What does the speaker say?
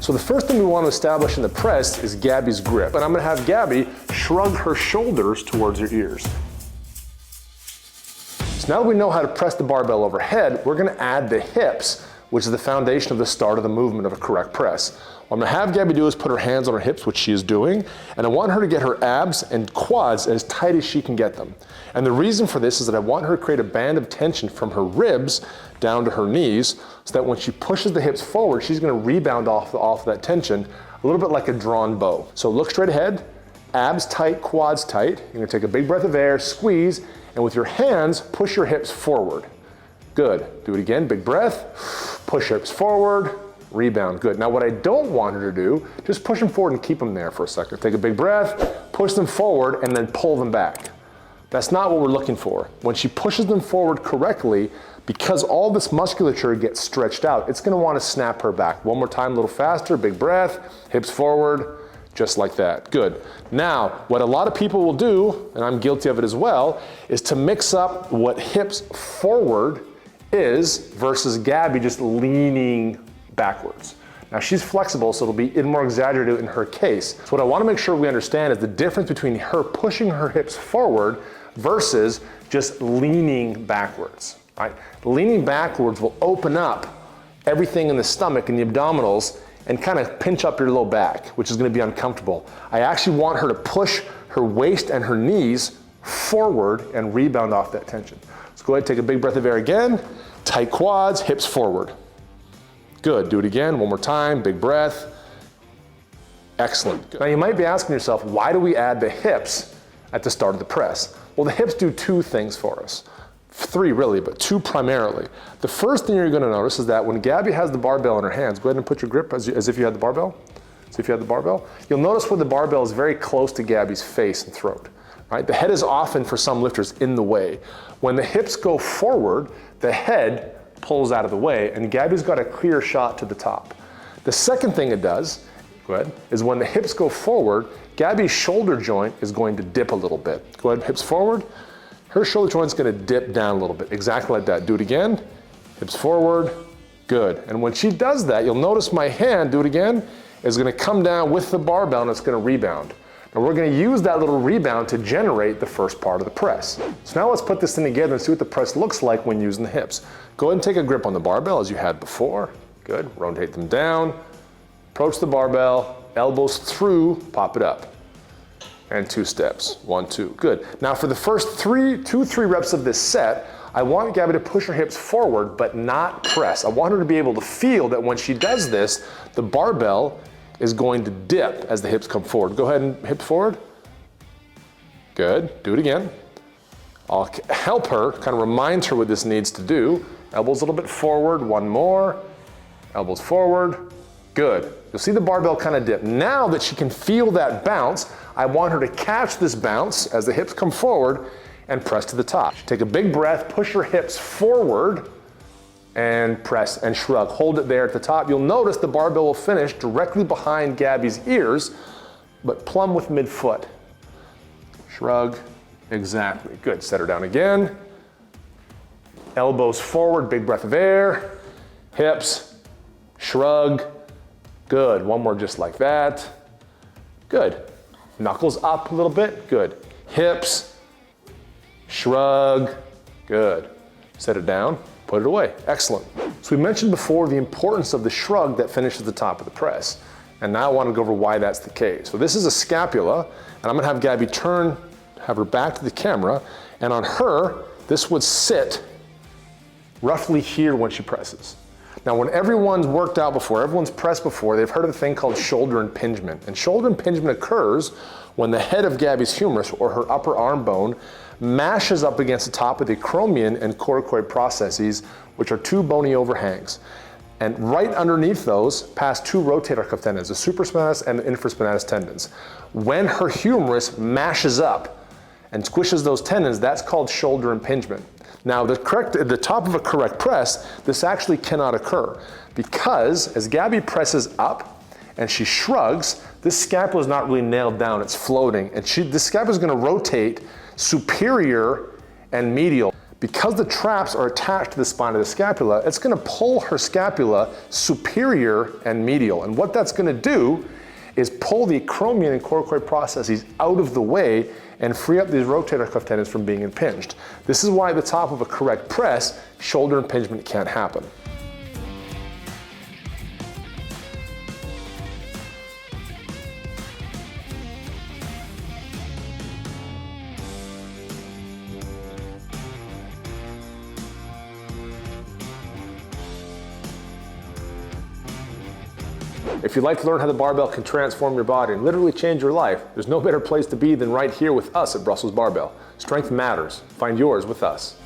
So the first thing we want to establish in the press is Gabby's grip. And I'm going to have Gabby shrug her shoulders towards her ears. So now that we know how to press the barbell overhead, we're going to add the hips, which is the foundation of the start of the movement of a correct press. What I'm going to have Gabby do is put her hands on her hips, which she is doing, and I want her to get her abs and quads as tight as she can get them. And the reason for this is that I want her to create a band of tension from her ribs down to her knees, so that when she pushes the hips forward, she's going to rebound off of that tension, a little bit like a drawn bow. So look straight ahead, abs tight, quads tight. You're going to take a big breath of air, squeeze, and with your hands, push your hips forward. Good. Do it again, big breath, push hips forward, rebound, good. Now what I don't want her to do, just push them forward and keep them there for a second. Take a big breath, push them forward, and then pull them back. That's not what we're looking for. When she pushes them forward correctly, because all this musculature gets stretched out, it's gonna wanna snap her back. One more time, a little faster, big breath, hips forward, just like that, good. Now, what a lot of people will do, and I'm guilty of it as well, is to mix up what hips forward is versus Gabby just leaning backwards. Now she's flexible, so it'll be even more exaggerated in her case. So what I want to make sure we understand is the difference between her pushing her hips forward versus just leaning backwards, right? Leaning backwards will open up everything in the stomach and the abdominals and kind of pinch up your low back, which is going to be uncomfortable. I actually want her to push her waist and her knees forward and rebound off that tension. So go ahead, take a big breath of air again, tight quads, hips forward. Good, do it again, one more time, big breath. Excellent. Good. Now you might be asking yourself, why do we add the hips at the start of the press? Well, the hips do two things for us. Three really, but two primarily. The first thing you're gonna notice is that when Gabby has the barbell in her hands, go ahead and put your grip as if you had the barbell. As if you had the barbell. You'll notice where the barbell is very close to Gabby's face and throat. Right? The head is often, for some lifters, in the way. When the hips go forward, the head pulls out of the way, and Gabby's got a clear shot to the top. The second thing it does, go ahead, is when the hips go forward, Gabby's shoulder joint is going to dip a little bit. Go ahead, hips forward. Her shoulder joint's gonna dip down a little bit, exactly like that. Do it again, hips forward, good. And when she does that, you'll notice my hand, do it again, is gonna come down with the barbell and it's gonna rebound. And we're gonna use that little rebound to generate the first part of the press. So now let's put this thing together and see what the press looks like when using the hips. Go ahead and take a grip on the barbell as you had before. Good, rotate them down. Approach the barbell, elbows through, pop it up. And 2 steps, 1, 2, good. Now for the first 3 reps of this set, I want Gabby to push her hips forward, but not press. I want her to be able to feel that when she does this, the barbell is going to dip as the hips come forward. Go ahead and hips forward. Good, do it again. I'll help her, kind of remind her what this needs to do. Elbows a little bit forward, 1 more. Elbows forward, good. You'll see the barbell kind of dip. Now that she can feel that bounce, I want her to catch this bounce as the hips come forward and press to the top. Take a big breath, push your hips forward, and press and shrug. Hold it there at the top. You'll notice the barbell will finish directly behind Gabby's ears, but plumb with midfoot. Shrug, exactly. Good, set her down again. Elbows forward, big breath of air. Hips, shrug, good. One more just like that. Good. Knuckles up a little bit, good. Hips, shrug, good. Set it down. Put it away, excellent. So we mentioned before the importance of the shrug that finishes the top of the press. And now I want to go over why that's the case. So this is a scapula, and I'm gonna have Gabby have her back to the camera, and on her, this would sit roughly here when she presses. Now when everyone's worked out before, everyone's pressed before, they've heard of a thing called shoulder impingement. And shoulder impingement occurs when the head of Gabby's humerus, or her upper arm bone, mashes up against the top of the acromion and coracoid processes, which are 2 bony overhangs. And right underneath those pass 2 rotator cuff tendons, the supraspinatus and the infraspinatus tendons. When her humerus mashes up and squishes those tendons, that's called shoulder impingement. Now at the top of a correct press, this actually cannot occur because as Gabby presses up and she shrugs, this scapula is not really nailed down, it's floating. And this scapula is gonna rotate superior and medial. Because the traps are attached to the spine of the scapula, it's going to pull her scapula superior and medial. And what that's going to do is pull the acromion and coracoid processes out of the way and free up these rotator cuff tendons from being impinged. This is why at the top of a correct press, shoulder impingement can't happen. If you'd like to learn how the barbell can transform your body and literally change your life, there's no better place to be than right here with us at Brussels Barbell. Strength matters. Find yours with us.